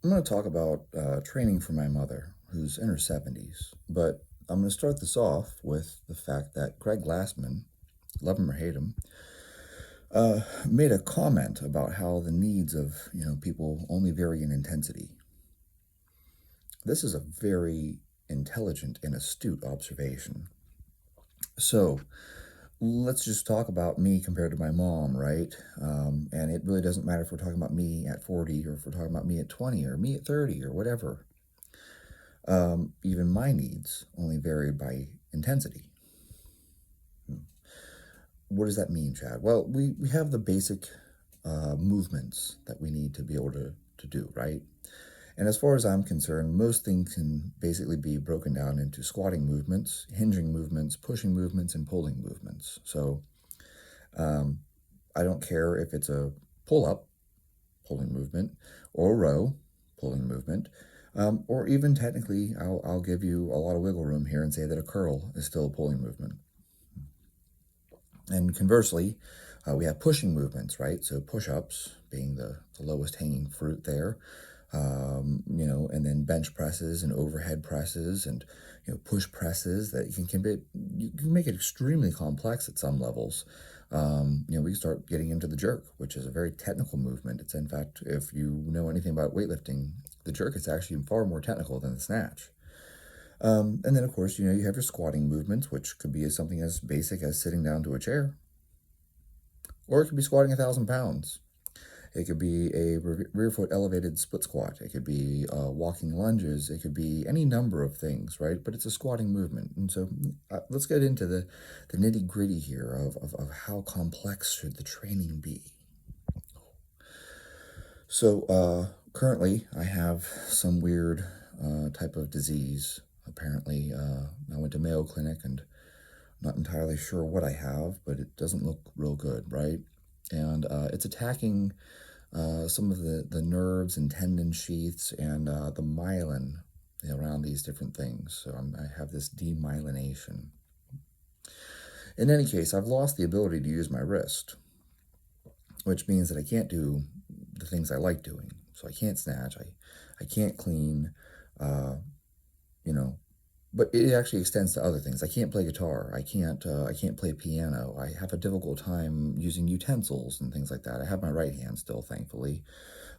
I'm going to talk about training for my mother, who's in her 70s. But I'm going to start this off with the fact that Greg Glassman, love him or hate him, made a comment about how the needs of people only vary in intensity. This is a very intelligent and astute observation. So let's just talk about me compared to my mom, right? And it really doesn't matter if we're talking about me at 40 or if we're talking about me at 20 or me at 30 or whatever. Even my needs only vary by intensity. What does that mean, Chad? Well, we have the basic movements that we need to be able to do, right? And as far as I'm concerned, most things can basically be broken down into squatting movements, hinging movements, pushing movements, and pulling movements. So um, I don't care if it's a pull up, pulling movement, or a row, pulling movement, or even technically, I'll give you a lot of wiggle room here and say that a curl is still a pulling movement. And conversely, we have pushing movements, right? So push-ups being the lowest hanging fruit there, and then bench presses and overhead presses and push presses that you can make it extremely complex at some levels. We start getting into the jerk, which is a very technical movement. It's in fact, if you know anything about weightlifting, the jerk is actually far more technical than the snatch. And then, of course, you have your squatting movements, which could be something as basic as sitting down to a chair, or it could be squatting 1,000 pounds. It could be a rear foot elevated split squat. It could be walking lunges. It could be any number of things, right? But it's a squatting movement. And so let's get into the nitty gritty here of how complex should the training be. So currently, I have some weird type of disease. Apparently, I went to Mayo Clinic and I'm not entirely sure what I have, but it doesn't look real good, right? And it's attacking some of the nerves and tendon sheaths and the myelin around these different things. So I have this demyelination. In any case, I've lost the ability to use my wrist, which means that I can't do the things I like doing. So I can't snatch, I can't clean, uh, you know, but it actually extends to other things. I can't play guitar. I can't play piano. I have a difficult time using utensils and things like that. I have my right hand still, thankfully,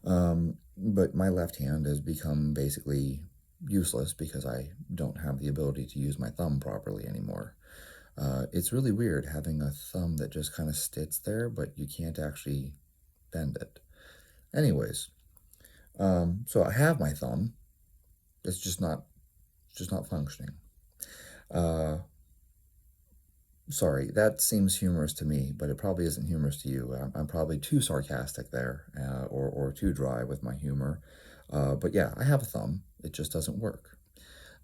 but my left hand has become basically useless because I don't have the ability to use my thumb properly anymore. It's really weird having a thumb that just kind of sits there, but you can't actually bend it. Anyways, so I have my thumb. It's just not functioning. Uh, Sorry, that seems humorous to me, but it probably isn't humorous to you. I'm probably too sarcastic there, or too dry with my humor. But yeah, I have a thumb. It just doesn't work.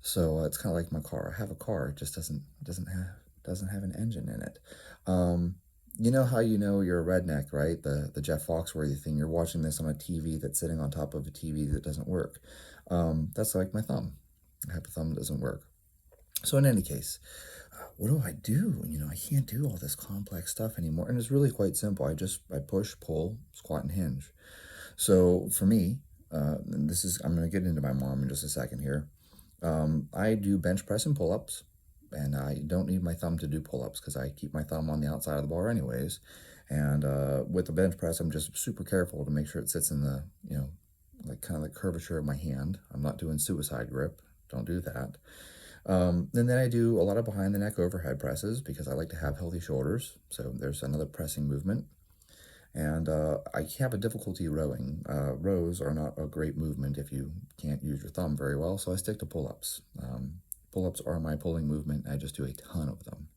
So it's kind of like my car. I have a car. It just doesn't have an engine in it. Um, you know how you know you're a redneck, right? The Jeff Foxworthy thing. You're watching this on a TV that's sitting on top of a TV that doesn't work. That's like my thumb. I have a thumb that doesn't work. So in any case, what do I do? I can't do all this complex stuff anymore. And it's really quite simple. I push, pull, squat, and hinge. So for me, and I'm going to get into my mom in just a second here. I do bench press and pull ups, and I don't need my thumb to do pull ups because I keep my thumb on the outside of the bar anyways. And with the bench press, I'm just super careful to make sure it sits in the, like kind of the curvature of my hand. I'm not doing suicide grip. Don't do that. And then I do a lot of behind the neck overhead presses because I like to have healthy shoulders. So there's another pressing movement. And I have a difficulty rowing. Rows are not a great movement if you can't use your thumb very well, so I stick to pull-ups. Pull-ups are my pulling movement. I just do a ton of them.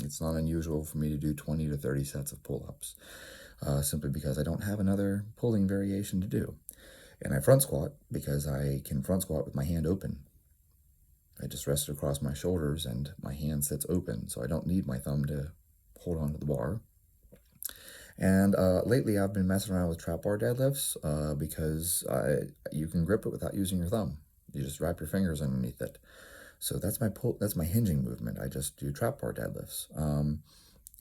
It's not unusual for me to do 20 to 30 sets of pull-ups, simply because I don't have another pulling variation to do. And I front squat because I can front squat with my hand open. I just rest it across my shoulders and my hand sits open, so I don't need my thumb to hold onto the bar. And lately, I've been messing around with trap bar deadlifts because you can grip it without using your thumb. You just wrap your fingers underneath it. So that's my hinging movement. I just do trap bar deadlifts.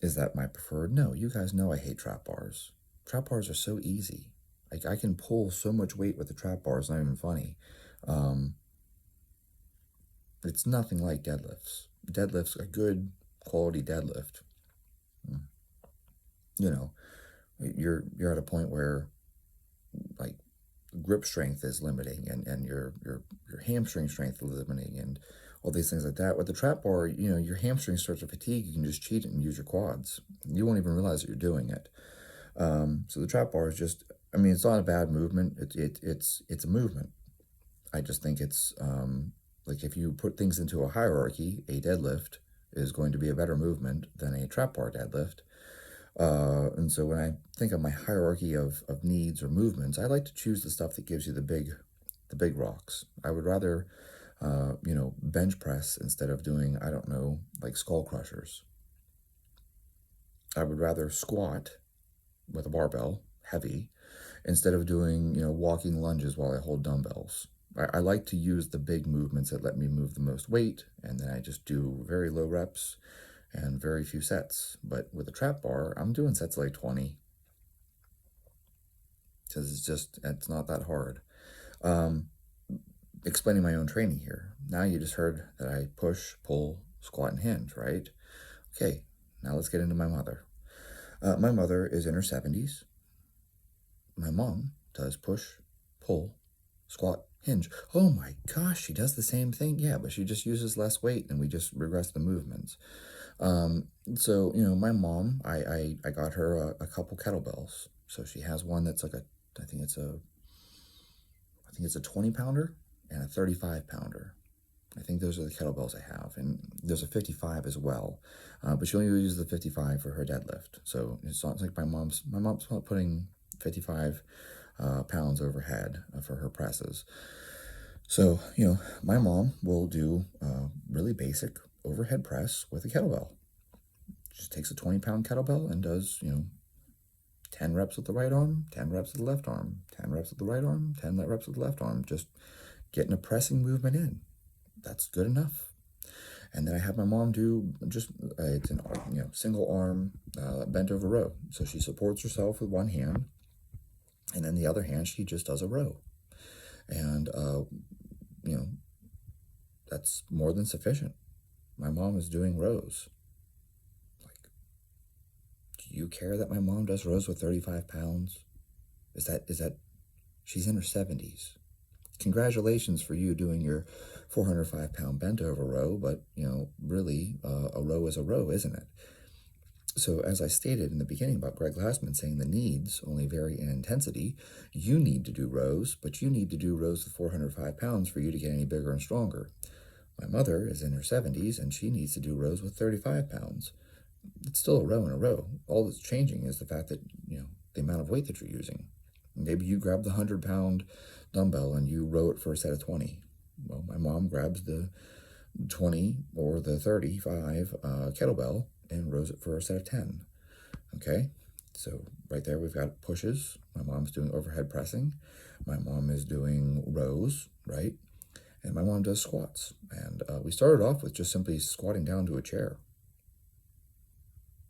Is that my preferred? No, you guys know I hate trap bars. Trap bars are so easy. Like, I can pull so much weight with the trap bar, it's not even funny. Um, it's nothing like deadlifts. Deadlifts, a good quality deadlift, mm, you know, you're at a point where, like, grip strength is limiting, and your hamstring strength is limiting, and all these things like that. With the trap bar, your hamstring starts to fatigue, you can just cheat it and use your quads. You won't even realize that you're doing it. So the trap bar is just, I mean, it's not a bad movement. It's a movement. I just think it's, like, if you put things into a hierarchy, a deadlift is going to be a better movement than a trap bar deadlift. And so when I think of my hierarchy of needs or movements, I like to choose the stuff that gives you the big rocks. I would rather, bench press instead of doing, I don't know, like skull crushers. I would rather squat with a barbell, heavy, instead of doing, walking lunges while I hold dumbbells. I like to use the big movements that let me move the most weight, and then I just do very low reps and very few sets. But with a trap bar, I'm doing sets like 20 because it's not that hard. Um, Explaining my own training here. Now you just heard that I push, pull, squat, and hinge, right? Okay, now let's get into my mother. My mother is in her 70s. My mom does push, pull, squat, hinge. Oh my gosh, she does the same thing? Yeah, but she just uses less weight and we just regress the movements. So, my mom, I got her a couple kettlebells. So she has one that's like I think it's a 20 pounder and a 35 pounder. I think those are the kettlebells I have, and there's a 55 as well, but she only uses the 55 for her deadlift. So it's not like my mom's not putting 55 pounds overhead for her presses. So, my mom will do really basic overhead press with a kettlebell. Just takes a 20-pound kettlebell and does, 10 reps with the right arm, 10 reps with the left arm, 10 reps with the right arm, 10 reps with the left arm, just getting a pressing movement in. That's good enough. And then I have my mom do just, it's an single arm bent over row. So she supports herself with one hand, and then the other hand, she just does a row. And, that's more than sufficient. My mom is doing rows. Like, do you care that my mom does rows with 35 pounds? Is that, she's in her 70s. Congratulations for you doing your 405-pound bent over row, but, really, a row is a row, isn't it? So as I stated in the beginning about Greg Glassman saying the needs only vary in intensity, you need to do rows, but you need to do rows with 405 pounds for you to get any bigger and stronger. My mother is in her 70s, and she needs to do rows with 35 pounds. It's still a row in a row. All that's changing is the fact that, the amount of weight that you're using. Maybe you grab the 100-pound dumbbell and you row it for a set of 20. Well, my mom grabs the 20 or the 35 kettlebell and rows it for a set of 10. Okay, so right there we've got pushes. My mom's doing overhead pressing. My mom is doing rows, right? And my mom does squats. And we started off with just simply squatting down to a chair.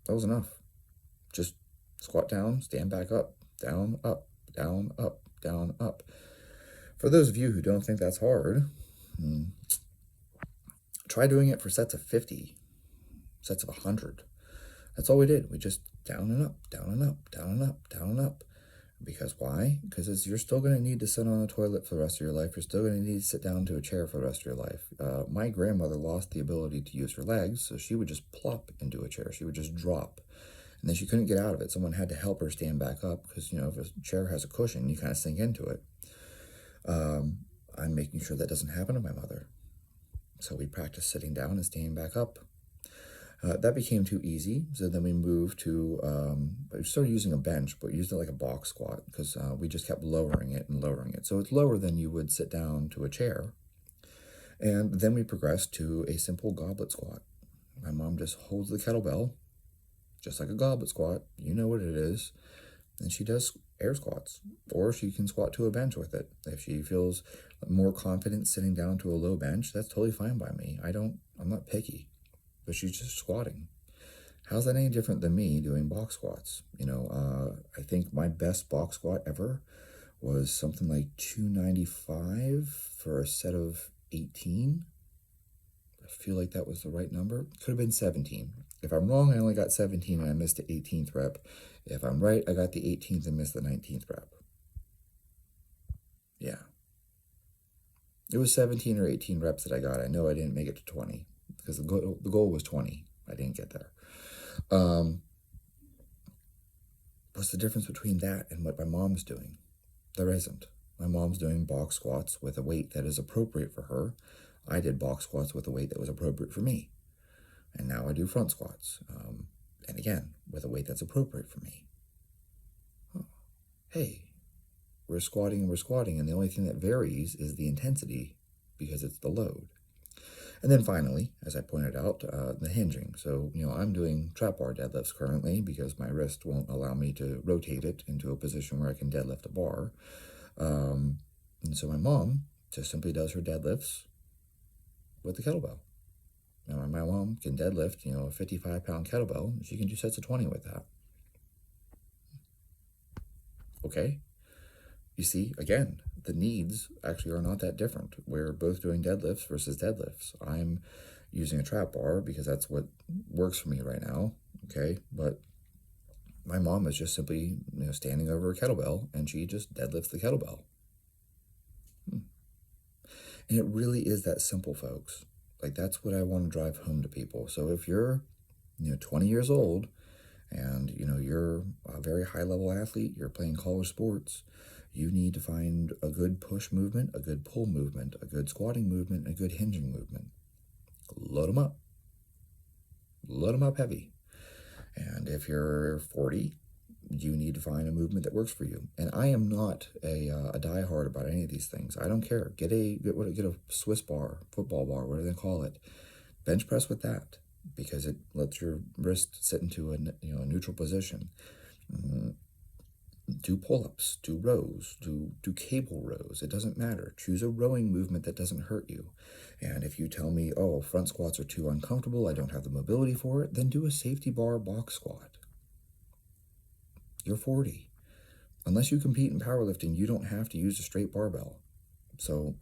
That was enough. Just squat down, stand back up, down, up, down, up, down, up. For those of you who don't think that's hard, try doing it for sets of 50, sets of 100. That's all we did. We just down and up, down and up, down and up, down and up. Because why? Because you're still going to need to sit on a toilet for the rest of your life. You're still going to need to sit down to a chair for the rest of your life. My grandmother lost the ability to use her legs, so she would just plop into a chair. She would just drop. And then she couldn't get out of it. Someone had to help her stand back up because, if a chair has a cushion, you kind of sink into it. I'm making sure that doesn't happen to my mother. So we practice sitting down and standing back up. That became too easy, so then we moved to, we started using a bench, but we used it like a box squat because we just kept lowering it and lowering it. So it's lower than you would sit down to a chair. And then we progressed to a simple goblet squat. My mom just holds the kettlebell, just like a goblet squat. You know what it is. And she does air squats, or she can squat to a bench with it. If she feels more confident sitting down to a low bench, that's totally fine by me. I'm not picky. But she's just squatting. How's that any different than me doing box squats? I think my best box squat ever was something like $295 for a set of 18. I feel like that was the right number. Could have been 17. If I'm wrong, I only got 17 and I missed the 18th rep. If I'm right, I got the 18th and missed the 19th rep. Yeah. It was 17 or 18 reps that I got. I know I didn't make it to 20 because the goal was 20. I didn't get there. What's the difference between that and what my mom's doing? There isn't. My mom's doing box squats with a weight that is appropriate for her. I did box squats with a weight that was appropriate for me. And now I do front squats. And again, with a weight that's appropriate for me. Oh, hey, we're squatting and we're squatting, and the only thing that varies is the intensity because it's the load. And then finally, as I pointed out, the hinging. So, I'm doing trap bar deadlifts currently because my wrist won't allow me to rotate it into a position where I can deadlift a bar. And so my mom just simply does her deadlifts with the kettlebell. Now, my mom can deadlift, a 55-pound kettlebell. She can do sets of 20 with that. Okay? You see, again, the needs actually are not that different. We're both doing deadlifts versus deadlifts. I'm using a trap bar because that's what works for me right now, okay? But my mom is just simply, standing over a kettlebell, and she just deadlifts the kettlebell. And it really is that simple, folks. Like, that's what I want to drive home to people. So if you're, 20 years old and, you're a very high-level athlete, you're playing college sports, you need to find a good push movement, a good pull movement, a good squatting movement, a good hinging movement. Load them up. Load them up heavy. And if you're 40, you need to find a movement that works for you. And I am not a diehard about any of these things. I don't care. Get a Swiss bar, football bar, whatever they call it. Bench press with that because it lets your wrist sit into a neutral position. Do pull-ups, do rows, do cable rows. It doesn't matter. Choose a rowing movement that doesn't hurt you. And if you tell me, oh, front squats are too uncomfortable, I don't have the mobility for it, then do a safety bar box squat. You're 40. Unless you compete in powerlifting, you don't have to use a straight barbell. So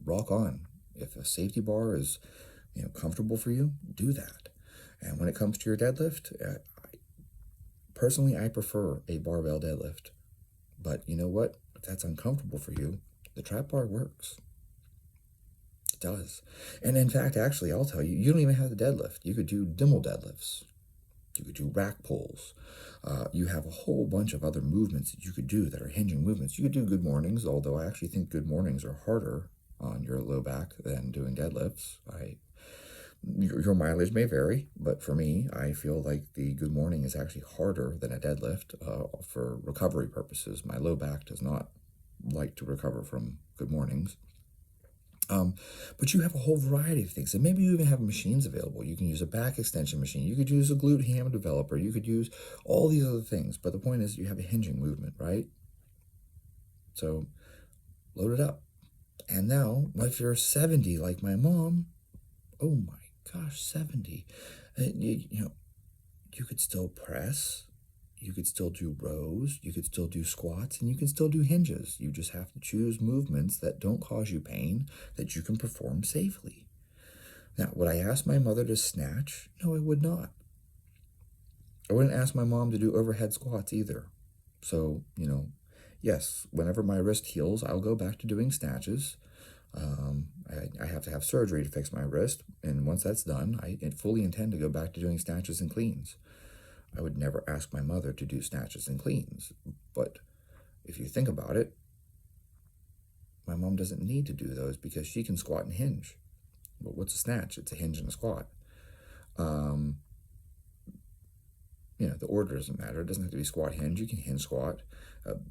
rock on. If a safety bar is comfortable for you, do that. And when it comes to your deadlift, personally, I prefer a barbell deadlift. But you know what? If that's uncomfortable for you, the trap bar works. It does. And in fact, actually, I'll tell you, you don't even have the deadlift. You could do Dimmel deadlifts. You could do rack pulls. You have a whole bunch of other movements that you could do that are hinging movements. You could do good mornings, although I actually think good mornings are harder on your low back than doing deadlifts. Your mileage may vary, but for me, I feel like the good morning is actually harder than a deadlift for recovery purposes. My low back does not like to recover from good mornings. But you have a whole variety of things. And maybe you even have machines available. You can use a back extension machine. You could use a glute ham developer. You could use all these other things. But the point is you have a hinging movement, right? So load it up. And now, if you're 70 like my mom, oh my gosh, 70. You could still press. You could still do rows, you could still do squats, and you can still do hinges. You just have to choose movements that don't cause you pain, that you can perform safely. Now, would I ask my mother to snatch? No, I would not. I wouldn't ask my mom to do overhead squats either. So, yes, whenever my wrist heals, I'll go back to doing snatches. I have to have surgery to fix my wrist, and once that's done, I fully intend to go back to doing snatches and cleans. I would never ask my mother to do snatches and cleans, but if you think about it, my mom doesn't need to do those because she can squat and hinge. But what's a snatch? It's a hinge and a squat. The order doesn't matter. It doesn't have to be squat hinge. You can hinge squat.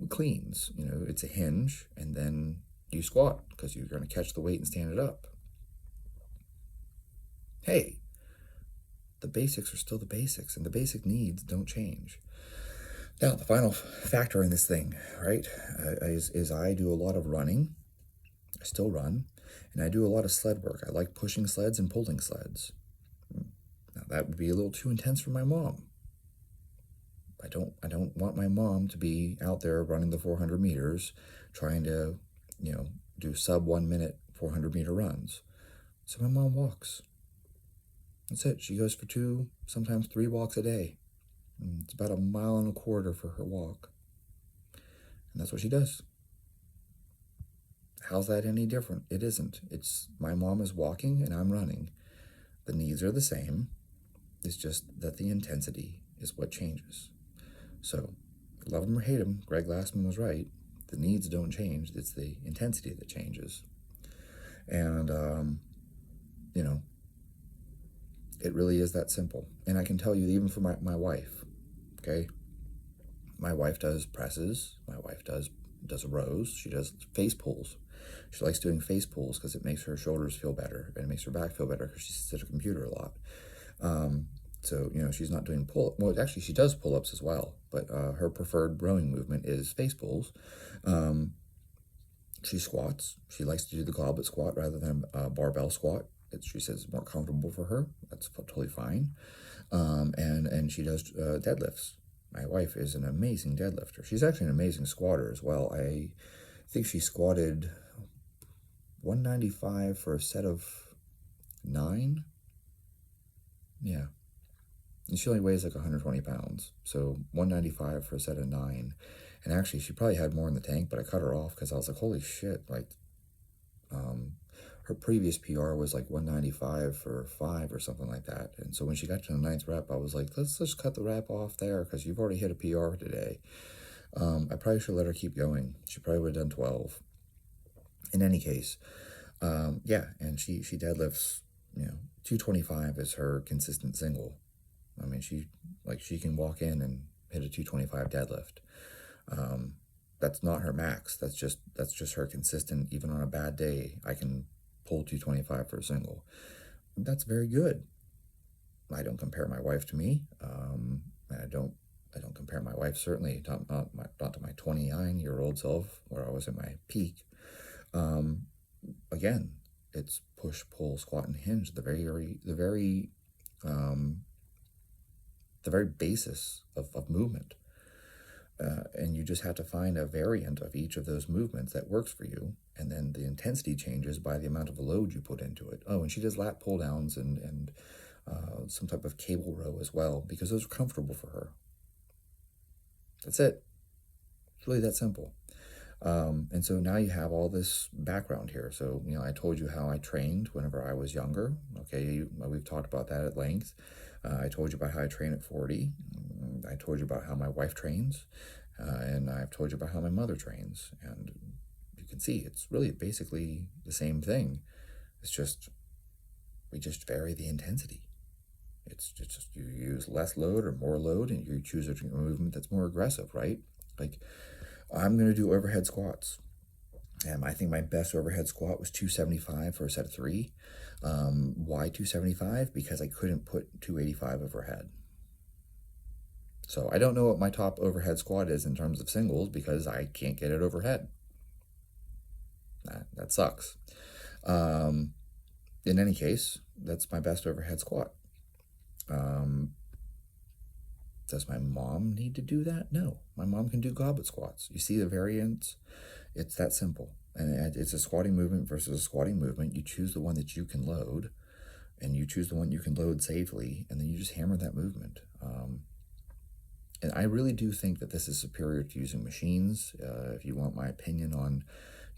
Cleans, it's a hinge, and then you squat because you're going to catch the weight and stand it up. Hey, the basics are still the basics, and the basic needs don't change. Now, the final factor in this thing, right, is I do a lot of running. I still run, and I do a lot of sled work. I like pushing sleds and pulling sleds. Now, that would be a little too intense for my mom. I don't want my mom to be out there running the 400 meters, trying to, you know, do sub 1 minute 400-meter runs. So my mom walks. That's it. She goes for 2, sometimes 3 walks a day. And it's about 1.25 miles for her walk. And that's what she does. How's that any different? It isn't. It's my mom is walking and I'm running. The needs are the same. It's just that the intensity is what changes. So, love him or hate him, Greg Glassman was right. The needs don't change. It's the intensity that changes. And, you know, it really is that simple. And I can tell you, even for my wife, okay? My wife does presses. My wife does rows. She does face pulls. She likes doing face pulls because it makes her shoulders feel better and it makes her back feel better because she sits at a computer a lot. So, you know, she's not doing well, actually, she does pull-ups as well, but her preferred rowing movement is face pulls. She squats. She likes to do the goblet squat rather than a barbell squat. She says it's more comfortable for her. That's totally fine. And she does deadlifts. My wife is an amazing deadlifter. She's actually an amazing squatter as well. I think she squatted 195 for a set of 9. Yeah. And she only weighs like 120 pounds. So 195 for a set of 9. And actually, she probably had more in the tank, but I cut her off because I was like, holy shit. Like, her previous PR was like 195 for 5 or something like that. And so when she got to the 9th rep, I was like, let's just cut the rep off there because you've already hit a PR today. I probably should let her keep going. She probably would have done 12. In any case, yeah, and she deadlifts, you know, 225 is her consistent single. I mean, she can walk in and hit a 225 deadlift. That's not her max. That's just her consistent. Even on a bad day, I can pull 225 for a single. That's very good. I don't compare my wife to me. And I don't compare my wife, certainly not to my 29-year-old self where I was at my peak. Again, it's push, pull, squat, and hinge. The very basis of movement. And you just have to find a variant of each of those movements that works for you, and then the intensity changes by the amount of load you put into it. Oh, and she does lat pull downs and some type of cable row as well, because those are comfortable for her. That's it. It's really that simple. And so now you have all this background here. So, you know, I told you how I trained whenever I was younger. Okay, we've talked about that at length. I told you about how I train at 40. I told you about how my wife trains. And I've told you about how my mother trains. And you can see it's really basically the same thing. It's just, we just vary the intensity. It's just you use less load or more load, and you choose a movement that's more aggressive, right? Like, I'm going to do overhead squats. And I think my best overhead squat was 275 for a set of 3. Why 275? Because I couldn't put 285 overhead. So I don't know what my top overhead squat is in terms of singles because I can't get it overhead. That sucks. In any case, that's my best overhead squat. Does my mom need to do that? No. My mom can do goblet squats. You see the variance? It's that simple. And it's a squatting movement versus a squatting movement. You choose the one that you can load, and you choose the one you can load safely, and then you just hammer that movement. And I really do think that this is superior to using machines. If you want my opinion on,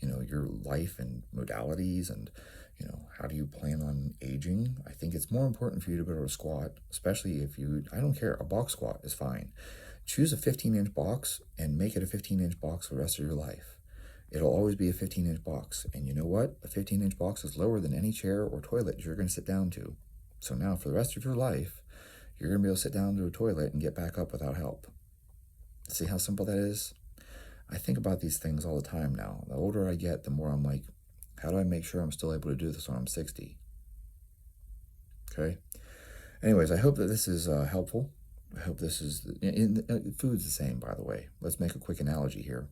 you know, your life and modalities and, you know, how do you plan on aging? I think it's more important for you to be able to squat, especially if I don't care, a box squat is fine. Choose a 15-inch box and make it a 15-inch box for the rest of your life. It'll always be a 15-inch box. And you know what? A 15-inch box is lower than any chair or toilet you're going to sit down to. So now for the rest of your life, you're going to be able to sit down to a toilet and get back up without help. See how simple that is? I think about these things all the time now. The older I get, the more I'm like, how do I make sure I'm still able to do this when I'm 60? Okay? Anyways, I hope that this is helpful. I hope this is... food's the same, by the way. Let's make a quick analogy here.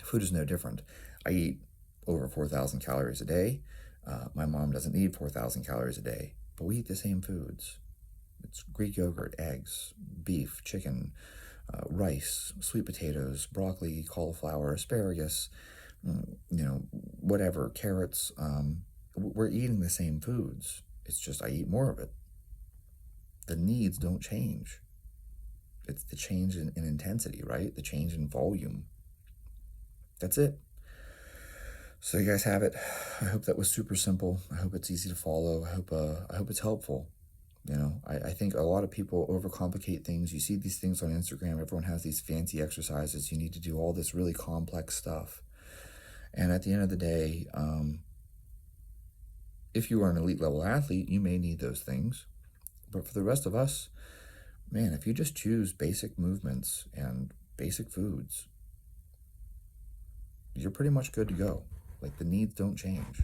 Food is no different. I eat over 4,000 calories a day. My mom doesn't eat 4,000 calories a day, but we eat the same foods. It's Greek yogurt, eggs, beef, chicken, rice, sweet potatoes, broccoli, cauliflower, asparagus, whatever, carrots. We're eating the same foods. It's just I eat more of it. The needs don't change. It's the change in intensity, right? The change in volume. That's it. So you guys have it. I hope that was super simple. I hope it's easy to follow. I hope it's helpful. I think a lot of people overcomplicate things. You see these things on Instagram. Everyone has these fancy exercises. You need to do all this really complex stuff. And at the end of the day, if you are an elite level athlete, you may need those things. But for the rest of us, man, if you just choose basic movements and basic foods, you're pretty much good to go. Like, the needs don't change.